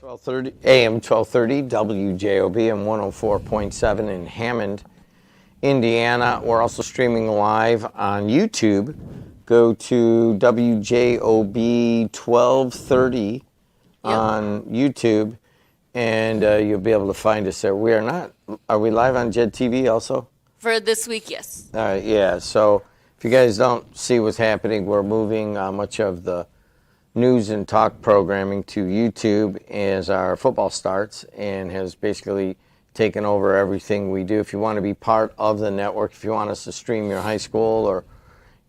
1230 AM 1230 WJOB and 104.7 in Hammond, Indiana. We're also streaming live on YouTube. Go to WJOB 1230 on YouTube, and you'll be able to find us there. We are not. Are we live on JED TV also? For this week, yes. All right, yeah. So if you guys don't see what's happening, we're moving much of the news and talk programming to YouTube as our football starts, and has basically taken over everything we do. If you want to be part of the network, if you want us to stream your high school, or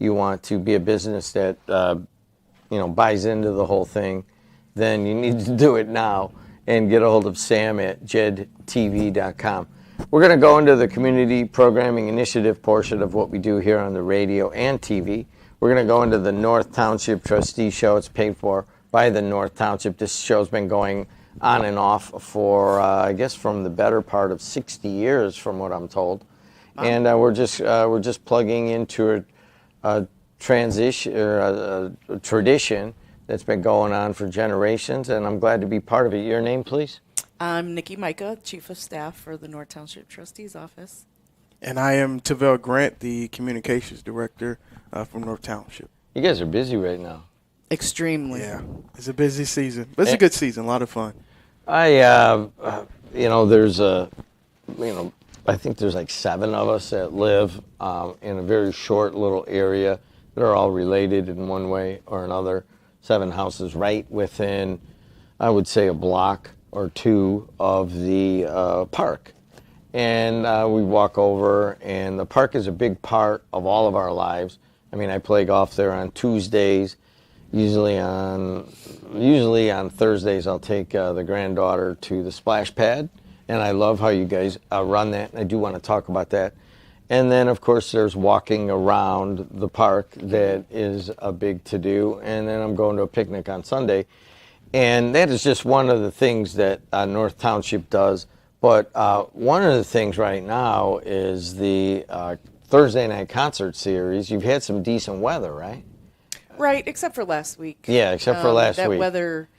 you want to be a business that buys into the whole thing, then you need to do it now and get a hold of Sam at jedtv.com. We're going to go into the community programming initiative portion of what we do here on the radio and TV. We're going to go into the North Township Trustee Show. It's paid for by the North Township. This show's been going on and off for, I guess, from the better part of 60 years, from what I'm told. Wow. And we're just plugging into a transition, or a tradition that's been going on for generations, and I'm glad to be part of it. Your name, please? I'm Nikki Micah, Chief of Staff for the North Township Trustee's Office. And I am Tavell Grant, the Communications Director from North Township. You guys are busy right now. Extremely. Yeah, it's a busy season, but it's a good season, a lot of fun. I think there's like 7 of us that live in a very short little area that are all related in one way or another. 7 houses right within, I would say, a block or 2 of the park. And we walk over, and the park is a big part of all of our lives. I mean, I play golf there on Tuesdays. Usually on Thursdays, I'll take the granddaughter to the splash pad, and I love how you guys run that, and I do want to talk about that. And then, of course, there's walking around the park that is a big to-do, and then I'm going to a picnic on Sunday. And that is just one of the things that North Township does. But one of the things right now is the Thursday night concert series. You've had some decent weather, right? Right, except for last week. Yeah, except for last week. That weather,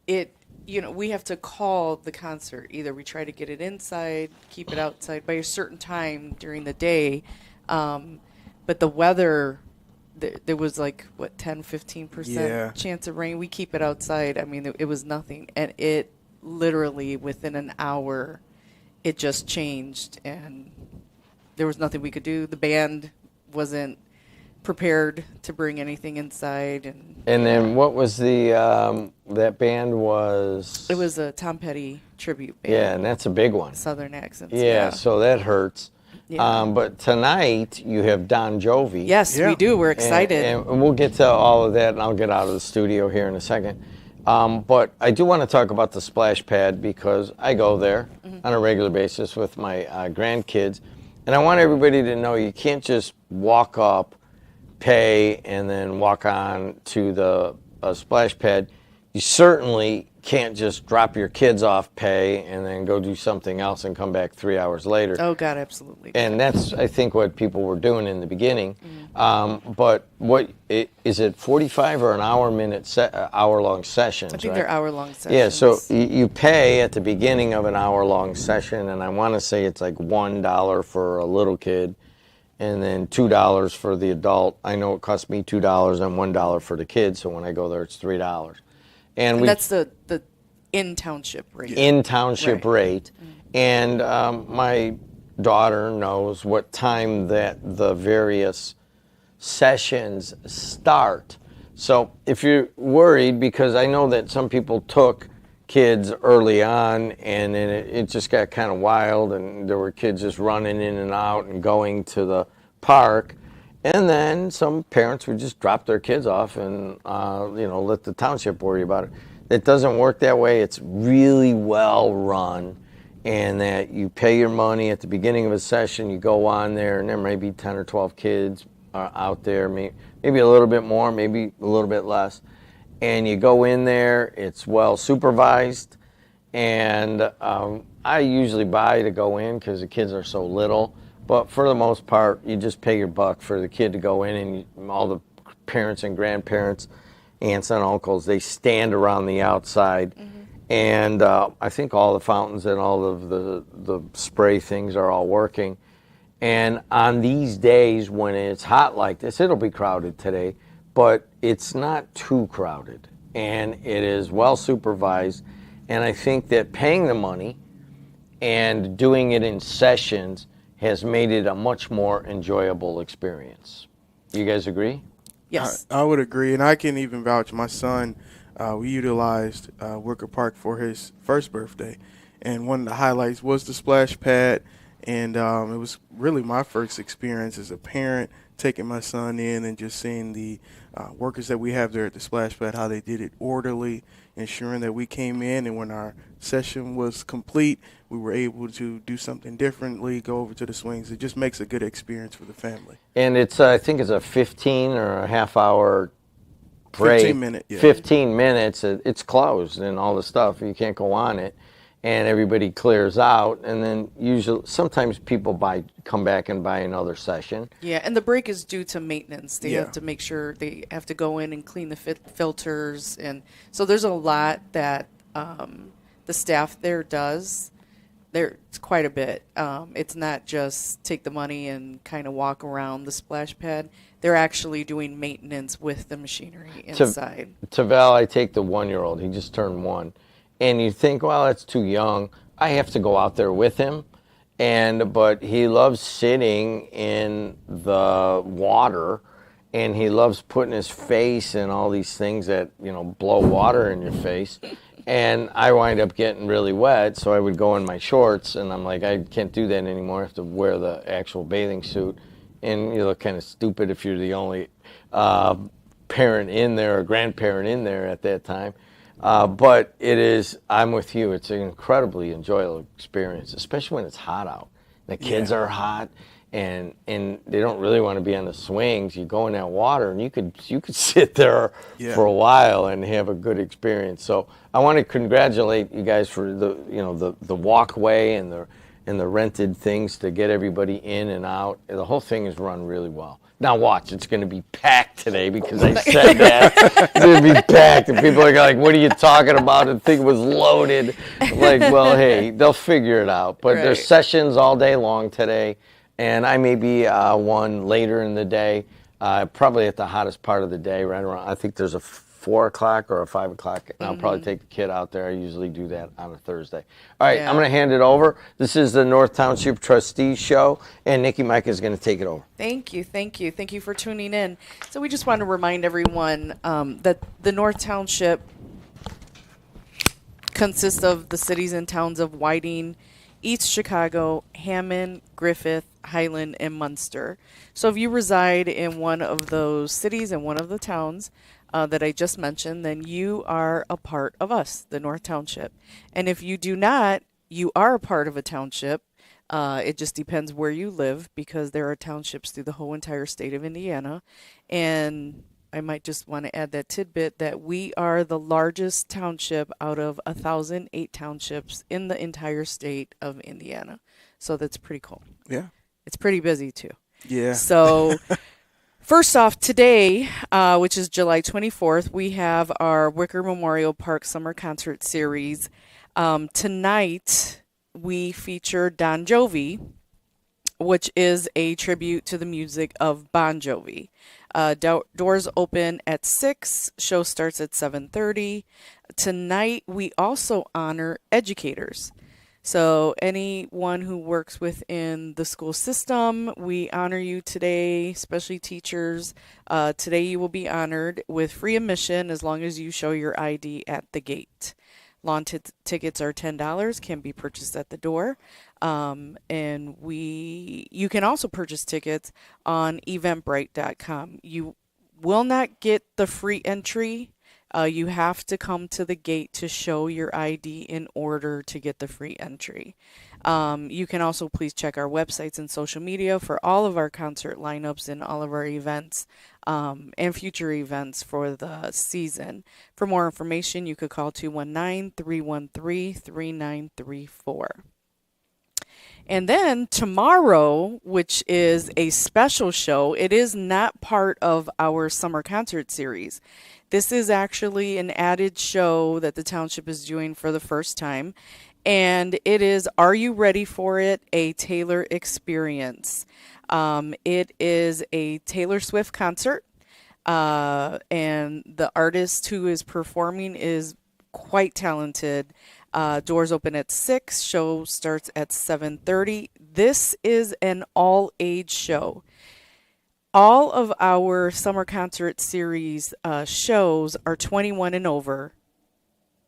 we have to call the concert. Either we try to get it inside, keep it outside by a certain time during the day. But the weather, there was 10-15% chance of rain. We keep it outside. I mean, it was nothing. And it literally, within an hour, it just changed. And there was nothing we could do. The band wasn't prepared to bring anything inside. And then what was that band was? It was a Tom Petty tribute band. Yeah, and that's a big one. Southern accents. Yeah, so that hurts. Yeah. But tonight you have Don Jovi. Yes, we do. We're excited. And we'll get to all of that, and I'll get out of the studio here in a second. But I do want to talk about the splash pad, because I go there on a regular basis with my grandkids. And I want everybody to know you can't just walk up, pay, and then walk on to the splash pad. You certainly can't just drop your kids off, pay, and then go do something else and come back 3 hours later. Oh, God, absolutely. And that's, I think, what people were doing in the beginning. But is it 45 or an hour-long sessions? I think they're hour-long sessions. Yeah, so you pay at the beginning of an hour-long session, and I want to say it's like $1 for a little kid, and then $2 for the adult. I know it cost me $2 and $1 for the kids, so when I go there, it's $3. And that's the in-township rate. In-township rate. And my daughter knows what time that the various sessions start. So if you're worried, because I know that some people took kids early on, and then it just got kind of wild, and there were kids just running in and out and going to the park. And then some parents would just drop their kids off and, let the township worry about it. It doesn't work that way. It's really well run, and that you pay your money at the beginning of a session. You go on there, and there may be 10 or 12 kids out there, maybe a little bit more, maybe a little bit less. And you go in there. It's well supervised, and I usually buy to go in because the kids are so little. But for the most part, you just pay your buck for the kid to go in, and all the parents and grandparents, aunts and uncles, they stand around the outside, And I think all the fountains and all of the spray things are all working. And on these days when it's hot like this, it'll be crowded today, but it's not too crowded. And it is well supervised. And I think that paying the money and doing it in sessions has made it a much more enjoyable experience. You guys agree? Yes. I would agree, and I can even vouch. My son, we utilized Wicker Park for his first birthday, and one of the highlights was the splash pad, and it was really my first experience as a parent taking my son in and just seeing the workers that we have there at the splash pad, how they did it orderly, ensuring that we came in, and when our session was complete, we were able to do something differently, go over to the swings. It just makes a good experience for the family. And it's I think it's a 15 or a half hour break. 15 minute, yeah. 15 minutes. It's closed and all the stuff. You can't go on it. And everybody clears out. And then usually, sometimes people come back and buy another session. Yeah, and the break is due to maintenance. They Yeah. have to make sure they have to go in and clean the filters. And so there's a lot that the staff there does. It's quite a bit. It's not just take the money and kind of walk around the splash pad. They're actually doing maintenance with the machinery inside. To Val, I take the 1-year-old. He just turned 1. And you think, well, that's too young. I have to go out there with him. But he loves sitting in the water, and he loves putting his face in all these things that, blow water in your face. And I wind up getting really wet, so I would go in my shorts, and I'm like, I can't do that anymore. I have to wear the actual bathing suit. And you look kind of stupid if you're the only parent in there or grandparent in there at that time. But I'm with you. It's an incredibly enjoyable experience, especially when it's hot out. The kids are hot, and they don't really want to be on the swings. You go in that water, and you could sit there for a while and have a good experience. So I want to congratulate you guys for the walkway and the rented things to get everybody in and out. The whole thing is run really well. Now watch, it's going to be packed today because I said that. It's going to be packed, and people are like, what are you talking about? The thing was loaded. I'm like, well, hey, they'll figure it out. But there's sessions all day long today, and I may be one later in the day, probably at the hottest part of the day, right around, I think there's a 4 o'clock or a 5 o'clock, and I'll probably take the kid out there. I usually do that on a Thursday. All right, I'm going to hand it over. This is the North Township Trustee Show, and Nikki Mike is going to take it over. Thank you. Thank you for tuning in. So we just want to remind everyone that the North Township consists of the cities and towns of Whiting, East Chicago, Hammond, Griffith, Highland, and Munster. So if you reside in one of those cities and one of the towns that I just mentioned, then you are a part of us, the North Township. And if you do not, you are a part of a township. It just depends where you live, because there are townships through the whole entire state of Indiana. And I might just want to add that tidbit that we are the largest township out of 1,008 townships in the entire state of Indiana. So that's pretty cool. Yeah. It's pretty busy too. Yeah. So first off, today, which is July 24th, we have our Wicker Memorial Park Summer Concert Series. Tonight, we feature Don Jovi, which is a tribute to the music of Bon Jovi. Doors open at 6. Show starts at 7:30. Tonight, we also honor educators. So anyone who works within the school system, we honor you today, especially teachers. Today you will be honored with free admission as long as you show your ID at the gate. Lawn tickets are $10, can be purchased at the door. And you can also purchase tickets on eventbrite.com. You will not get the free entry. You have to come to the gate to show your ID in order to get the free entry. You can also please check our websites and social media for all of our concert lineups and all of our events and future events for the season. For more information, you could call 219-313-3934. And then tomorrow, which is a special show, it is not part of our summer concert series. This is actually an added show that the township is doing for the first time. And it is Are You Ready for It? A Taylor Experience. It is a Taylor Swift concert. And the artist who is performing is quite talented. Doors open at 6. Show starts at 7:30. This is an all-age show. All of our summer concert series shows are 21 and over.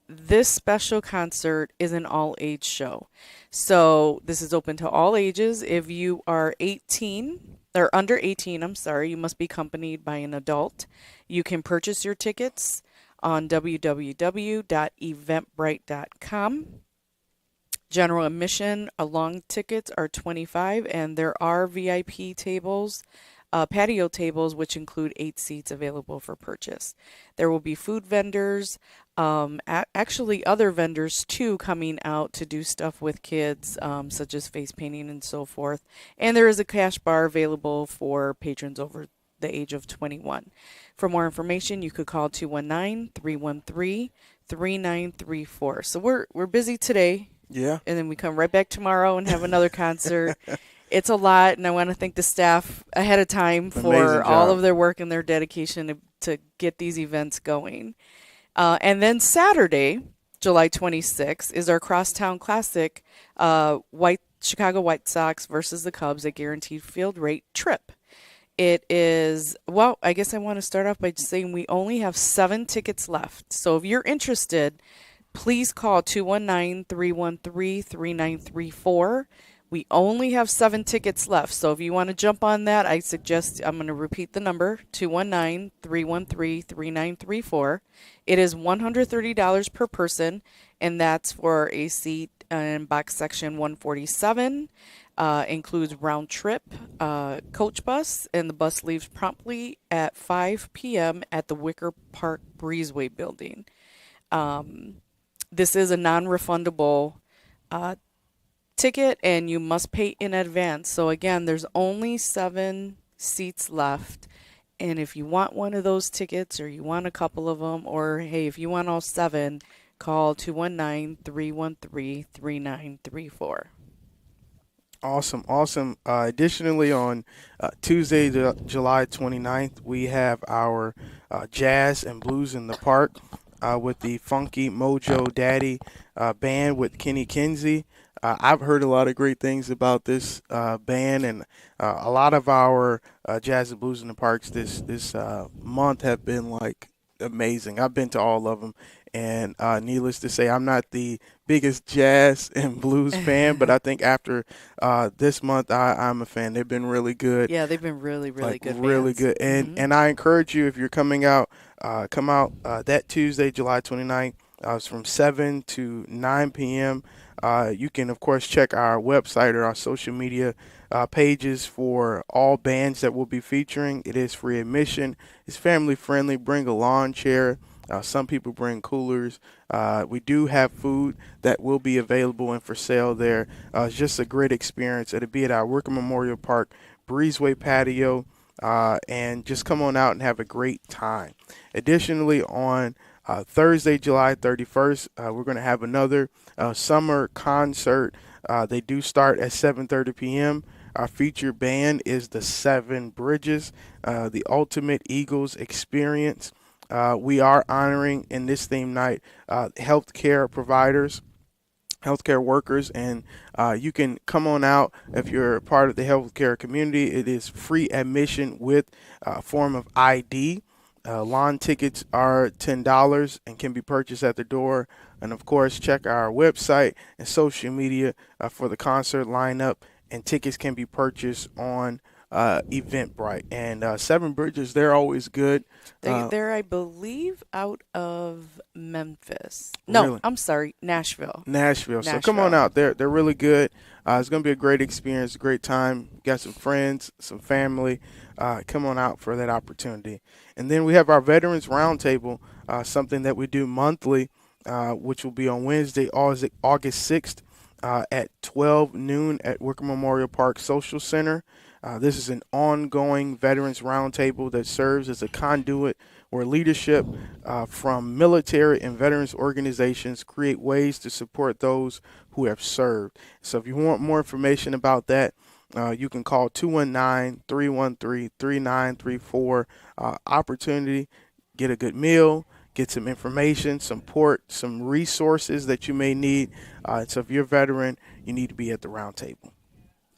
This special concert is an all-age show. So this is open to all ages. If you are 18 or under 18, I'm sorry, you must be accompanied by an adult. You can purchase your tickets on www.eventbrite.com. General admission along tickets are $25, and there are VIP tables, patio tables, which include 8 seats available for purchase. There will be food vendors, actually other vendors too coming out to do stuff with kids, such as face painting and so forth. And there is a cash bar available for patrons over the age of 21. For more information, you could call 219-313-3934. So we're busy today. Yeah. And then we come right back tomorrow and have another concert. It's a lot, and I want to thank the staff ahead of time for all of their work and their dedication to get these events going. And then Saturday, July 26th, is our Crosstown Classic, Chicago White Sox versus the Cubs at Guaranteed Field Rate trip. It is, well, I guess I want to start off by just saying we only have 7 tickets left. So if you're interested, please call 219-313-3934. We only have 7 tickets left. So if you want to jump on that, I suggest, I'm going to repeat the number, 219-313-3934. It is $130 per person, and that's for a seat in box section 147. Includes round trip, coach bus, and the bus leaves promptly at 5 p.m. at the Wicker Park Breezeway building. This is a non-refundable ticket, and you must pay in advance. So again, there's only 7 seats left. And if you want one of those tickets, or you want a couple of them, or hey, if you want all 7, call 219-313-3934. Awesome. Additionally, on Tuesday, July 29th, we have our Jazz and Blues in the Park with the Funky Mojo Daddy band with Kenny Kinsey. I've heard a lot of great things about this band, and a lot of our Jazz and Blues in the Parks this month have been like amazing. I've been to all of them, and needless to say, I'm not the biggest jazz and blues fan, but I think after this month, I'm a fan. They've been really good. Yeah, they've been really good. Really bands. good. And I encourage you, if you're coming out, come out that Tuesday, July 29th. It's from 7 to 9 p.m. You can, of course, check our website or our social media pages for all bands that we'll be featuring. It is free admission. It's family friendly. Bring a lawn chair. Some people bring coolers. We do have food that will be available and for sale there. It's just a great experience. It'll be at our Wicker Memorial Park Breezeway patio. And just come on out and have a great time. Additionally, on Thursday, July 31st, we're going to have another summer concert. They do start at 7:30 p.m. Our featured band is the Seven Bridges, the Ultimate Eagles Experience. We are honoring in this theme night healthcare providers, healthcare workers, and you can come on out if you're part of the healthcare community. It is free admission with a form of ID. Lawn tickets are $10 and can be purchased at the door. And of course, check our website and social media for the concert lineup. And tickets can be purchased on Eventbrite. And Seven Bridges, they're always good. They're, I believe, out of Memphis. No, Really? I'm sorry, Nashville. So come on out. They're really good. It's going to be a great experience, a great time. Got some friends, some family. Come on out for that opportunity. And then we have our Veterans Roundtable, something that we do monthly, which will be on Wednesday, August 6th at 12 noon at Wicker Memorial Park Social Center. This is an ongoing Veterans Roundtable that serves as a conduit where leadership from military and veterans organizations create ways to support those who have served. So if you want more information about that, you can call 219-313-3934. Opportunity, get a good meal, get some information, support, some resources that you may need. So if you're a veteran, you need to be at the roundtable.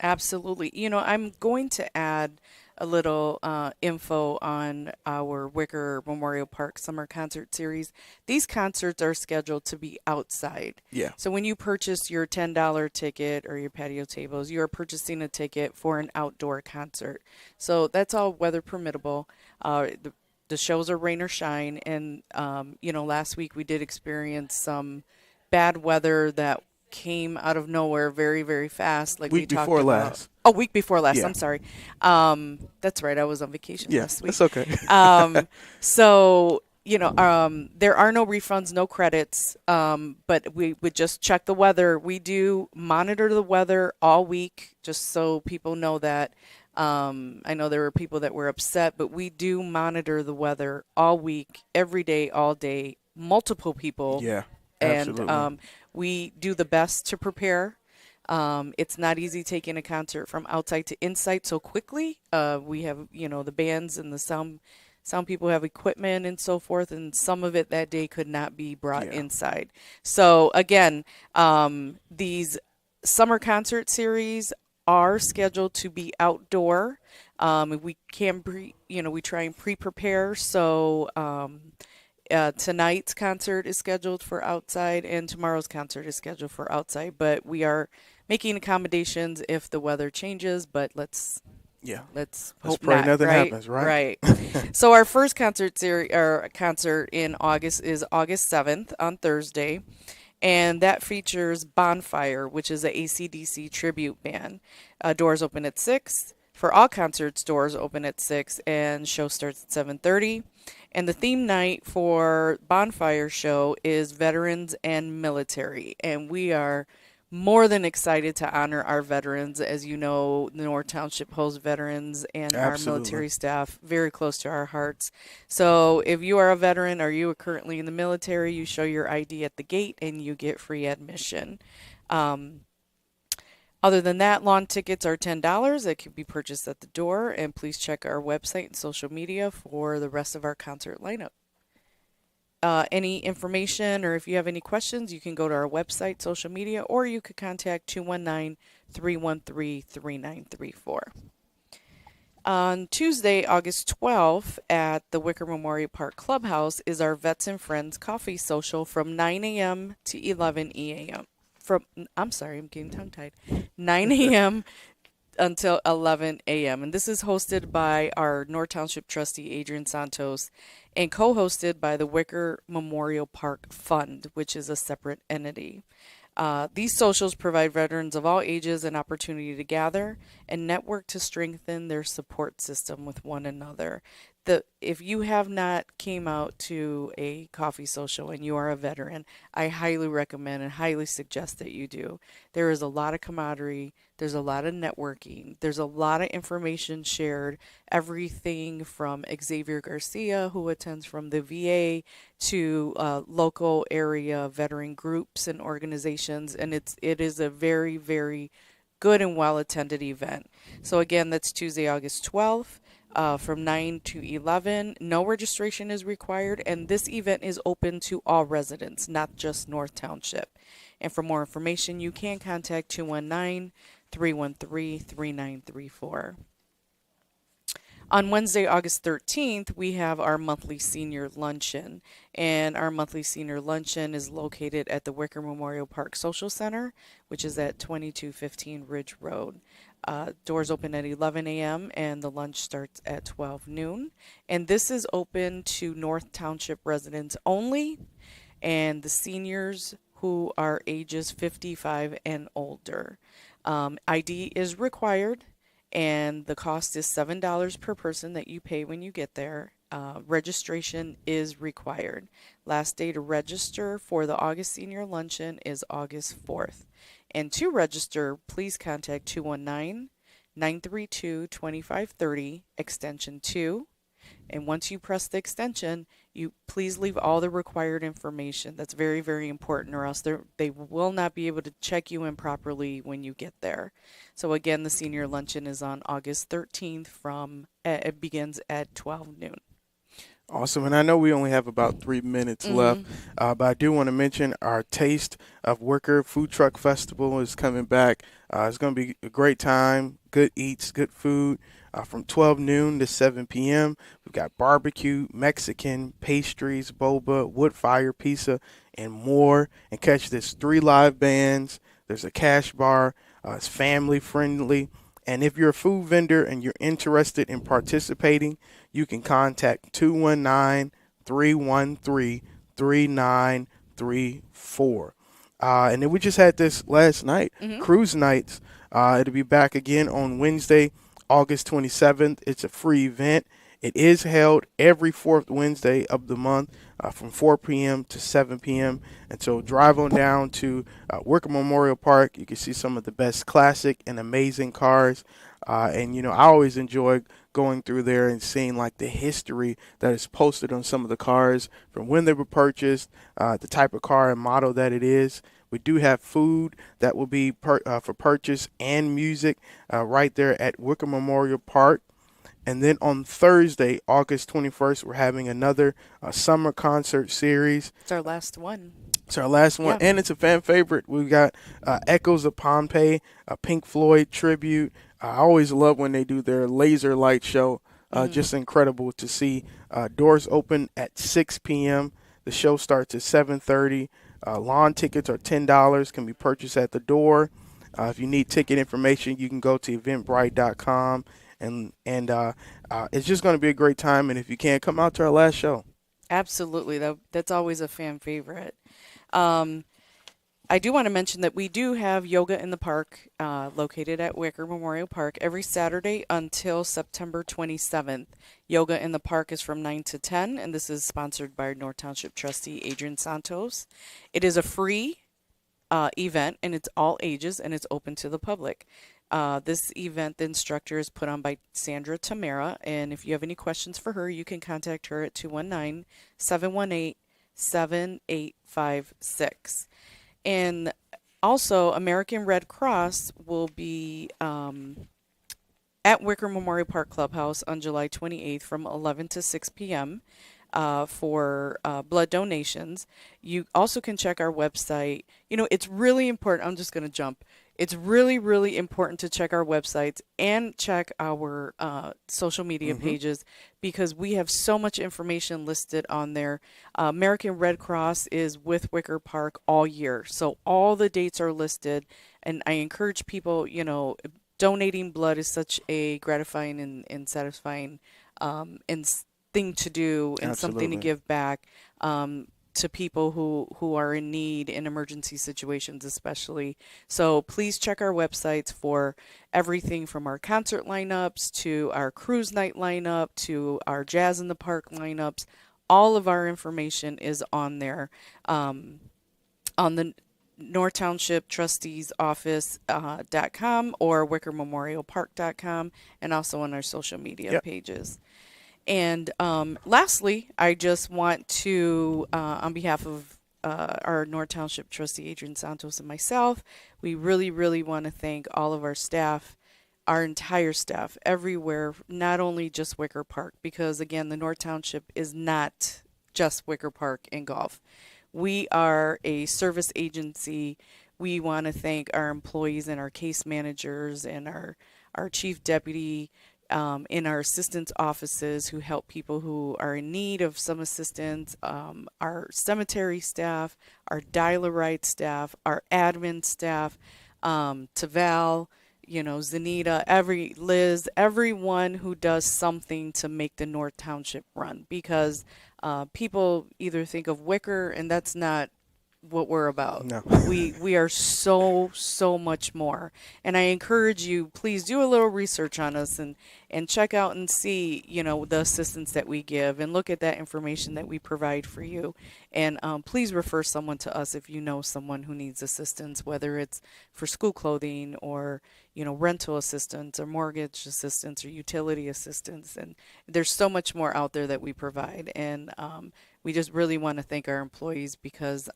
Absolutely. I'm going to add a little info on our Wicker Memorial Park Summer Concert Series. These concerts are scheduled to be outside. Yeah. So when you purchase your $10 ticket or your patio tables, you are purchasing a ticket for an outdoor concert. So that's all weather permittable. The shows are rain or shine. And, last week we did experience some bad weather that came out of nowhere very, very fast. Like Week we talked before about. last. Oh, week before last. Yeah. I'm sorry. That's right. I was on vacation Yeah, last week. that's okay. So, there are no refunds, no credits, but we would just check the weather. We do monitor the weather all week, just so people know that. I know there were people that were upset, but we do monitor the weather all week, every day, all day, multiple people. Yeah, And absolutely. we do the best to prepare. It's not easy taking a concert from outside to inside so quickly. We have, the bands and the sound people have equipment and so forth, and some of it that day could not be brought inside. So again, these summer concert series are scheduled to be outdoor. We can we try and pre-prepare. So tonight's concert is scheduled for outside, and tomorrow's concert is scheduled for outside. But we are making accommodations if the weather changes. But let's hope pray not. nothing Right? happens, right? So our first concert concert in August is August 7th on Thursday. And that features Bonfire, which is a AC/DC tribute band. Doors open at 6. For all concerts, doors open at 6 and show starts at 7:30. And the theme night for Bonfire show is Veterans and Military. And we are more than excited to honor our veterans. As you know, the North Township hosts veterans and our military staff very close to our hearts. So if you are a veteran or you are currently in the military, you show your ID at the gate and you get free admission. Other than that, lawn tickets are $10. It can be purchased at the door. And please check our website and social media for the rest of our concert lineup. Any information or if you have any questions, you can go to our website, social media, or you could contact 219-313-3934. On Tuesday, August 12th, at the Wicker Memorial Park Clubhouse is our Vets and Friends Coffee Social from 9 a.m. to 11 a.m. I'm getting tongue-tied. 9 a.m. until 11 a.m. And this is hosted by our North Township Trustee, Adrian Santos, and co-hosted by the Wicker Memorial Park Fund, which is a separate entity. These socials provide veterans of all ages an opportunity to gather and network to strengthen their support system with one another. If you have not came out to a coffee social and you are a veteran, I highly recommend and highly suggest that you do. There is a lot of camaraderie. There's a lot of networking. There's a lot of information shared. Everything from Xavier Garcia, who attends from the VA, to local area veteran groups and organizations. And it is a very, very good and well-attended event. So again, that's Tuesday, August 12th. From 9 to 11. No registration is required, and this event is open to all residents, not just North Township. And for more information, you can contact 219-313-3934. On Wednesday, August 13th, we have our monthly senior luncheon, and our monthly senior luncheon is located at the Wicker Memorial Park Social Center, which is at 2215 Ridge Road. Doors open at 11 a.m. and the lunch starts at 12 noon. And this is open to North Township residents only, and the seniors who are ages 55 and older. ID is required, and the cost is $7 per person that you pay when you get there. Registration is required. Last day to register for the August Senior Luncheon is August 4th. And to register, please contact 932-2530, extension 2. And once you press the extension, you please leave all the required information. That's very, very important, or else they will not be able to check you in properly when you get there. So again, the senior luncheon is on August 13th it begins at 12 noon. Awesome. And I know we only have about 3 minutes left, but I do want to mention our Taste of Wicker Food Truck Festival is coming back. It's going to be a great time, good eats, good food. From 12 noon to 7 p.m. We've got barbecue, Mexican, pastries, boba, wood fire pizza, and more. And catch this, 3 live bands. There's a cash bar. It's family friendly. And if you're a food vendor and you're interested in participating, you can contact 219-313-3934. And then we just had this last night, Cruise Nights. It'll be back again on Wednesday, August 27th. It's a free event. It is held every fourth Wednesday of the month from 4 p.m. to 7 p.m. And so drive on down to Wicker Memorial Park. You can see some of the best classic and amazing cars. And, you know, I always enjoy going through there and seeing like the history that is posted on some of the cars from when they were purchased, the type of car and model that it is. We do have food that will be for purchase and music right there at Wicker Memorial Park. And then on Thursday, August 21st, we're having another summer concert series. It's our last one. It's our last one, Yeah. and it's a fan favorite. We've got Echoes of Pompeii, a Pink Floyd tribute. I always love when they do their laser light show. Just incredible to see. Doors open at 6 p.m. The show starts at 7:30. Lawn tickets are $10, can be purchased at the door. If you need ticket information, you can go to eventbrite.com. And it's just going to be a great time. And if you can't, come out to our last show. Absolutely. That's always a fan favorite. I do want to mention that we do have Yoga in the Park located at Wicker Memorial Park every Saturday until September 27th. Yoga in the Park is from 9 to 10, and this is sponsored by North Township Trustee Adrian Santos. It is a free event, and it's all ages, and it's open to the public. This event, the instructor is put on by Sandra Tamara, and if you have any questions for her, you can contact her at 219-718-7856. And also, American Red Cross will be at Wicker Memorial Park Clubhouse on July 28th from 11 to 6 p.m. For blood donations. You also can check our website. You know, it's really important. I'm just going to jump. It's really, really important to check our websites and check our social media pages, because we have so much information listed on there. American Red Cross is with Wicker Park all year. So all the dates are listed. And I encourage people, you know, donating blood is such a gratifying and satisfying thing to do, and something to give back to people who are in need in emergency situations especially. So please check our websites for everything from our concert lineups to our cruise night lineup to our Jazz in the Park lineups. All of our information is on there on the North Township Trustees Office.com or WickerMemorialPark.com, and also on our social media pages. And lastly, I just want to, on behalf of our North Township Trustee Adrian Santos and myself, we really, really want to thank all of our staff, our entire staff everywhere, not only just Wicker Park, because again, the North Township is not just Wicker Park and golf. We are a service agency. We want to thank our employees and our case managers and our chief deputy, in our assistance offices who help people who are in need of some assistance, our cemetery staff, our dial-a-ride staff, our admin staff, to Val, you know, Zanita, Liz, everyone who does something to make the North Township run, because people either think of Wicker, and that's not what we're about. No. We are so much more. And I encourage you, please do a little research on us and check out and see, the assistance that we give and look at that information that we provide for you. And please refer someone to us if you know someone who needs assistance, whether it's for school clothing or, rental assistance or mortgage assistance or utility assistance. And there's so much more out there that we provide. And we just really want to thank our employees because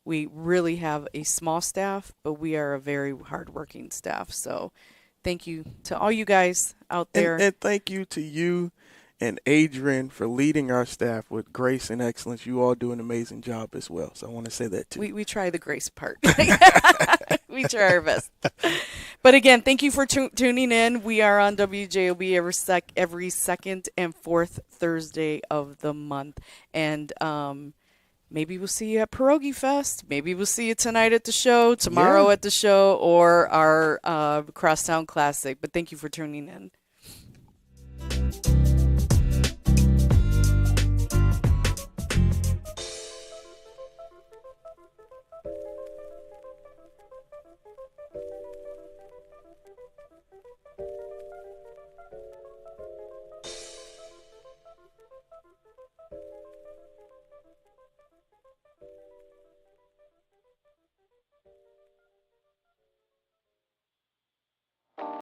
we really have a small staff, but we are a very hardworking staff. So thank you to all you guys out there. And thank you to you and Adrian for leading our staff with grace and excellence. You all do an amazing job as well. So I want to say that too. We try the grace part. We try our best. But again, thank you for tuning in. We are on WJOB every second and fourth Thursday of the month. And maybe we'll see you at Pierogi Fest. Maybe we'll see you tonight at the show, tomorrow at the show, or our Crosstown Classic. But thank you for tuning in.